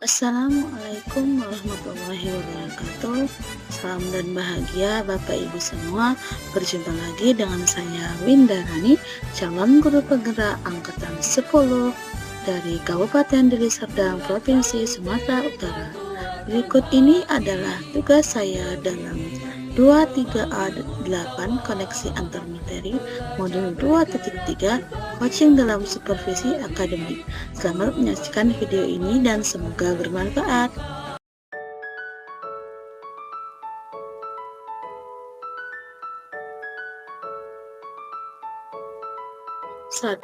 Assalamualaikum warahmatullahi wabarakatuh. Salam dan bahagia Bapak Ibu semua. Berjumpa lagi dengan saya Winda Rani, calon guru penggerak angkatan 10 dari Kabupaten Deli Serdang, Provinsi Sumatera Utara. Berikut ini adalah tugas saya dalam 23A8 koneksi antar materi modul 2.3 coaching dalam supervisi akademik. Selamat menyaksikan video ini dan semoga bermanfaat. 1.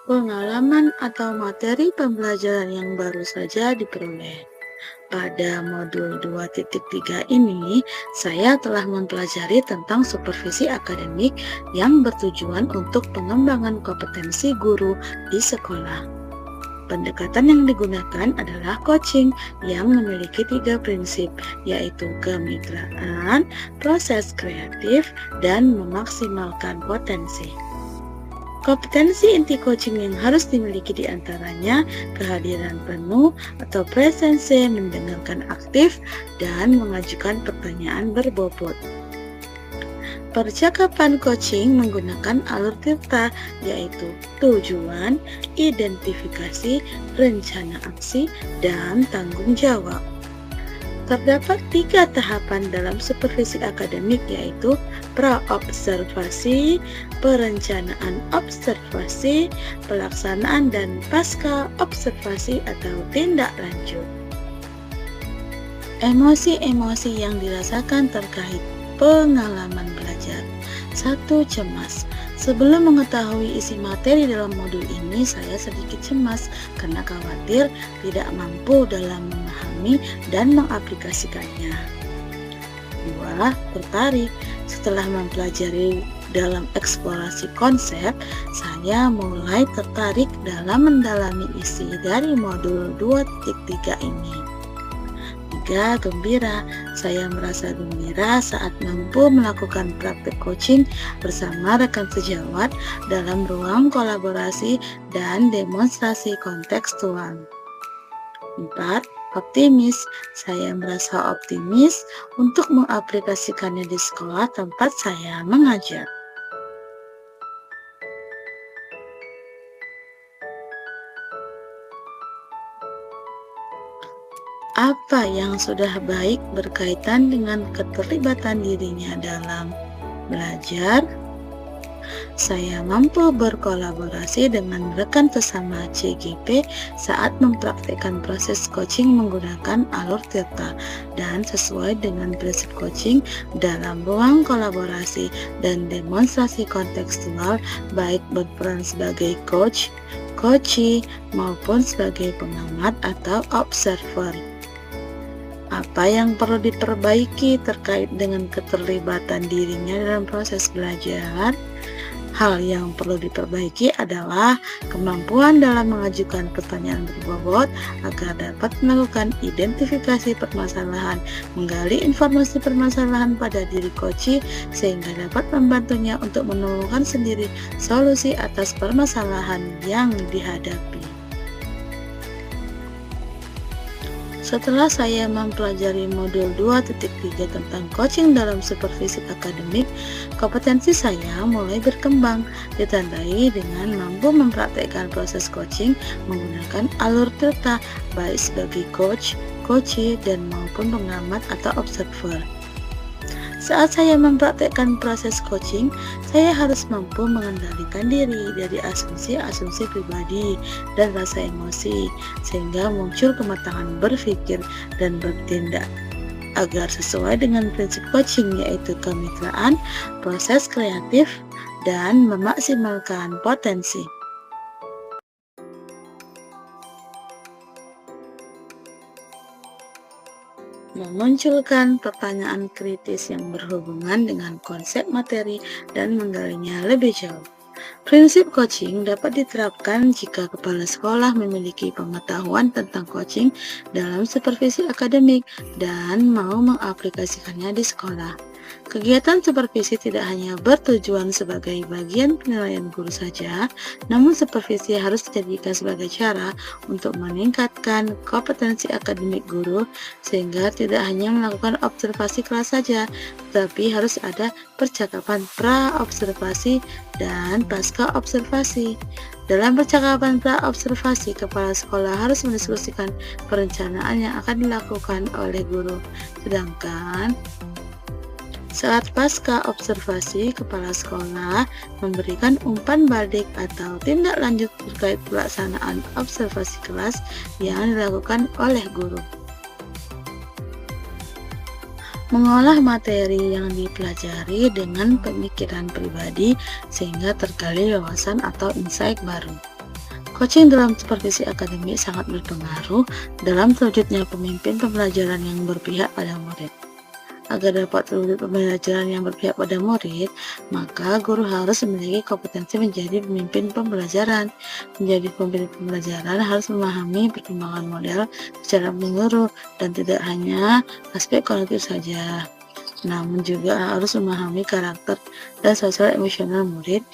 Pengalaman atau materi pembelajaran yang baru saja diperoleh. Pada modul 2.3 ini, saya telah mempelajari tentang supervisi akademik yang bertujuan untuk pengembangan kompetensi guru di sekolah. Pendekatan yang digunakan adalah coaching yang memiliki 3 prinsip, yaitu kemitraan, proses kreatif, dan memaksimalkan potensi. Kompetensi inti coaching yang harus dimiliki diantaranya kehadiran penuh atau presensi, mendengarkan aktif, dan mengajukan pertanyaan berbobot. Percakapan coaching menggunakan alur tirta, yaitu tujuan, identifikasi, rencana aksi, dan tanggung jawab. Terdapat 3 tahapan dalam supervisi akademik, yaitu pra-observasi, perencanaan observasi, pelaksanaan, dan pasca observasi atau tindak lanjut. Emosi-emosi yang dirasakan terkait pengalaman belajar. 1. Cemas. Sebelum mengetahui isi materi dalam modul ini, saya sedikit cemas karena khawatir tidak mampu dalam memahami dan mengaplikasikannya. 2. Tertarik. Setelah mempelajari dalam eksplorasi konsep, saya mulai tertarik dalam mendalami isi dari modul 2.3 ini. 3. Gembira. Saya merasa gembira saat mampu melakukan praktik coaching bersama rekan sejawat dalam ruang kolaborasi dan demonstrasi kontekstual. 4. Optimis. Saya merasa optimis untuk mengaplikasikannya di sekolah tempat saya mengajar. Apa yang sudah baik berkaitan dengan keterlibatan dirinya dalam belajar? Saya mampu berkolaborasi dengan rekan sesama CGP saat mempraktikkan proses coaching menggunakan alur tirta dan sesuai dengan prinsip coaching dalam ruang kolaborasi dan demonstrasi kontekstual, baik berperan sebagai coach, coachee, maupun sebagai pengamat atau observer. Apa yang perlu diperbaiki terkait dengan keterlibatan dirinya dalam proses belajar? Hal yang perlu diperbaiki adalah kemampuan dalam mengajukan pertanyaan berbobot agar dapat melakukan identifikasi permasalahan, menggali informasi permasalahan pada diri coachee sehingga dapat membantunya untuk menemukan sendiri solusi atas permasalahan yang dihadapi. Setelah saya mempelajari modul 2.3 tentang coaching dalam supervisi akademik, kompetensi saya mulai berkembang, ditandai dengan mampu mempraktikkan proses coaching menggunakan alur tirta, baik sebagai coach, coachee, dan maupun pengamat atau observer. Saat saya mempraktikkan proses coaching, saya harus mampu mengendalikan diri dari asumsi-asumsi pribadi dan rasa emosi, sehingga muncul kematangan berpikir dan bertindak agar sesuai dengan prinsip coaching, yaitu kemitraan, proses kreatif, dan memaksimalkan potensi. Memunculkan pertanyaan kritis yang berhubungan dengan konsep materi dan menggalinya lebih jauh. Prinsip coaching dapat diterapkan jika kepala sekolah memiliki pengetahuan tentang coaching dalam supervisi akademik dan mau mengaplikasikannya di sekolah. Kegiatan supervisi tidak hanya bertujuan sebagai bagian penilaian guru saja, namun supervisi harus dijadikan sebagai cara untuk meningkatkan kompetensi akademik guru, sehingga tidak hanya melakukan observasi kelas saja, tetapi harus ada percakapan pra-observasi dan pasca observasi. Dalam percakapan pra-observasi, kepala sekolah harus mendiskusikan perencanaan yang akan dilakukan oleh guru. Sedangkan saat pasca observasi, kepala sekolah memberikan umpan balik atau tindak lanjut terkait pelaksanaan observasi kelas yang dilakukan oleh guru. Mengolah materi yang dipelajari dengan pemikiran pribadi sehingga tergali wawasan atau insight baru. Coaching dalam supervisi akademik sangat berpengaruh dalam terwujudnya pemimpin pembelajaran yang berpihak pada murid. Agar dapat terwujud pembelajaran yang berpihak pada murid, maka guru harus memiliki kompetensi menjadi pemimpin pembelajaran. Menjadi pemimpin pembelajaran harus memahami perkembangan model secara menyeluruh dan tidak hanya aspek kognitif saja, namun juga harus memahami karakter dan sosial emosional murid.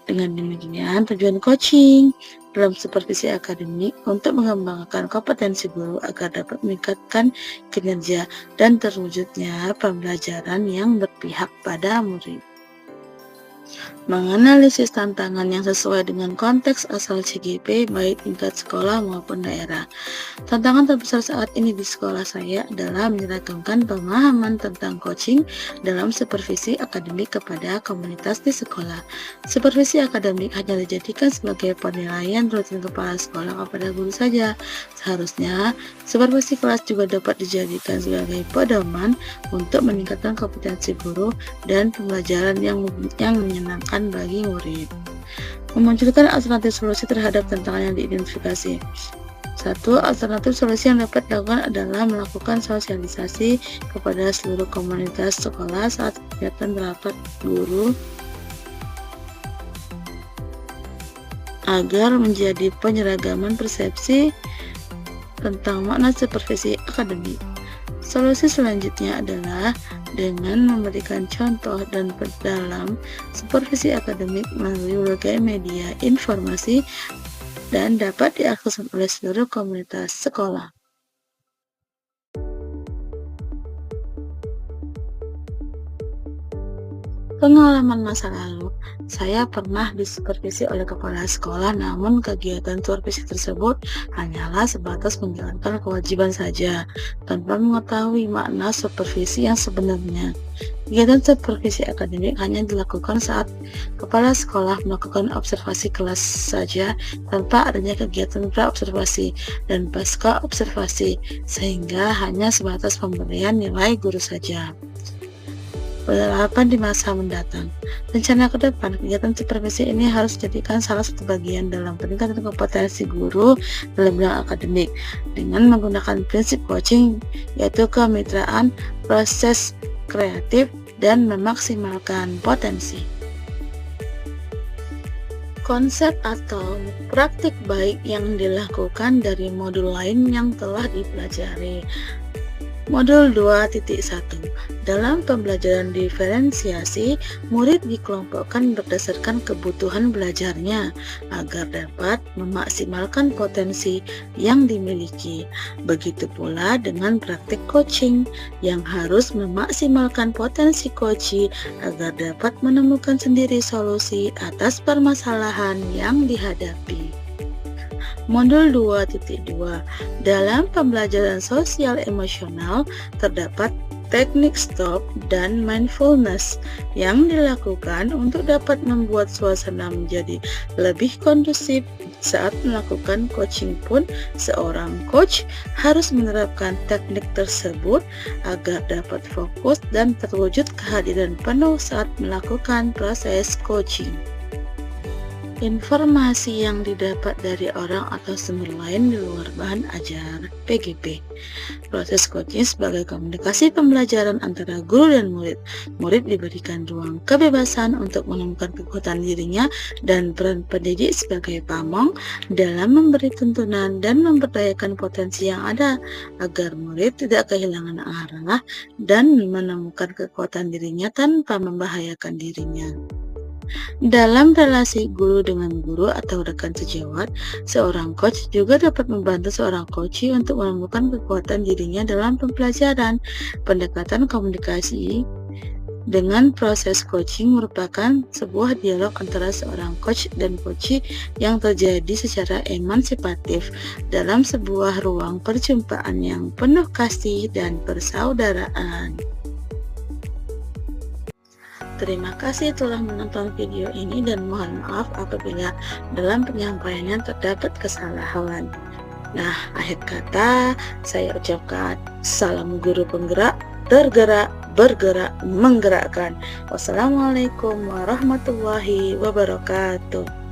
Dengan demikian, tujuan coaching dalam supervisi akademik untuk mengembangkan kompetensi guru agar dapat meningkatkan kinerja dan terwujudnya pembelajaran yang berpihak pada murid. Menganalisis tantangan yang sesuai dengan konteks asal CGP baik tingkat sekolah maupun daerah. Tantangan terbesar saat ini di sekolah saya adalah menyeragamkan pemahaman tentang coaching dalam supervisi akademik kepada komunitas di sekolah. Supervisi akademik hanya dijadikan sebagai penilaian rutin kepala sekolah kepada guru saja. Seharusnya supervisi kelas juga dapat dijadikan sebagai pedoman untuk meningkatkan kompetensi guru dan pembelajaran yang menyenangkan bagi murid. Memunculkan alternatif solusi terhadap tantangan yang diidentifikasi. Satu, alternatif solusi yang dapat dilakukan adalah melakukan sosialisasi kepada seluruh komunitas sekolah saat kegiatan rapat guru agar menjadi penyeragaman persepsi tentang makna supervisi akademik. Solusi selanjutnya adalah dengan memberikan contoh dan dalam supervisi akademik melalui berbagai media informasi dan dapat diakses oleh seluruh komunitas sekolah. Pengalaman masa lalu, saya pernah disupervisi oleh kepala sekolah, namun kegiatan supervisi tersebut hanyalah sebatas menjalankan kewajiban saja, tanpa mengetahui makna supervisi yang sebenarnya. Kegiatan supervisi akademik hanya dilakukan saat kepala sekolah melakukan observasi kelas saja, tanpa adanya kegiatan pra-observasi dan pasca observasi, sehingga hanya sebatas pemberian nilai guru saja. Penerapan di masa mendatang. Rencana ke depan, kegiatan supervisi ini harus dijadikan salah satu bagian dalam peningkatan kompetensi guru dalam bidang akademik dengan menggunakan prinsip coaching, yaitu kemitraan, proses kreatif, dan memaksimalkan potensi. Konsep atau praktik baik yang dilakukan dari modul lain yang telah dipelajari. Modul 2.1. Dalam pembelajaran diferensiasi, murid dikelompokkan berdasarkan kebutuhan belajarnya agar dapat memaksimalkan potensi yang dimiliki. Begitu pula dengan praktik coaching yang harus memaksimalkan potensi coach agar dapat menemukan sendiri solusi atas permasalahan yang dihadapi. Modul 2.2. Dalam pembelajaran sosial emosional terdapat teknik stop dan mindfulness yang dilakukan untuk dapat membuat suasana menjadi lebih kondusif saat melakukan coaching pun seorang coach harus menerapkan teknik tersebut agar dapat fokus dan terwujud kehadiran penuh saat melakukan proses coaching. informasi yang didapat dari orang atau sumber lain di luar bahan ajar PGP. Proses coaching sebagai komunikasi pembelajaran antara guru dan murid. Murid diberikan ruang kebebasan untuk menemukan kekuatan dirinya dan peran pendidik sebagai pamong dalam memberi tuntunan dan memberdayakan potensi yang ada agar murid tidak kehilangan arah dan menemukan kekuatan dirinya tanpa membahayakan dirinya. Dalam relasi guru dengan guru atau rekan sejawat, seorang coach juga dapat membantu seorang coachee untuk menemukan kekuatan dirinya dalam pembelajaran. Pendekatan komunikasi dengan proses coaching merupakan sebuah dialog antara seorang coach dan coachee yang terjadi secara emansipatif dalam sebuah ruang perjumpaan yang penuh kasih dan persaudaraan. Terima kasih telah menonton video ini dan mohon maaf apabila dalam penyampaiannya terdapat kesalahan. Nah, akhir kata saya ucapkan salam guru penggerak, tergerak, bergerak, menggerakkan. Wassalamualaikum warahmatullahi wabarakatuh.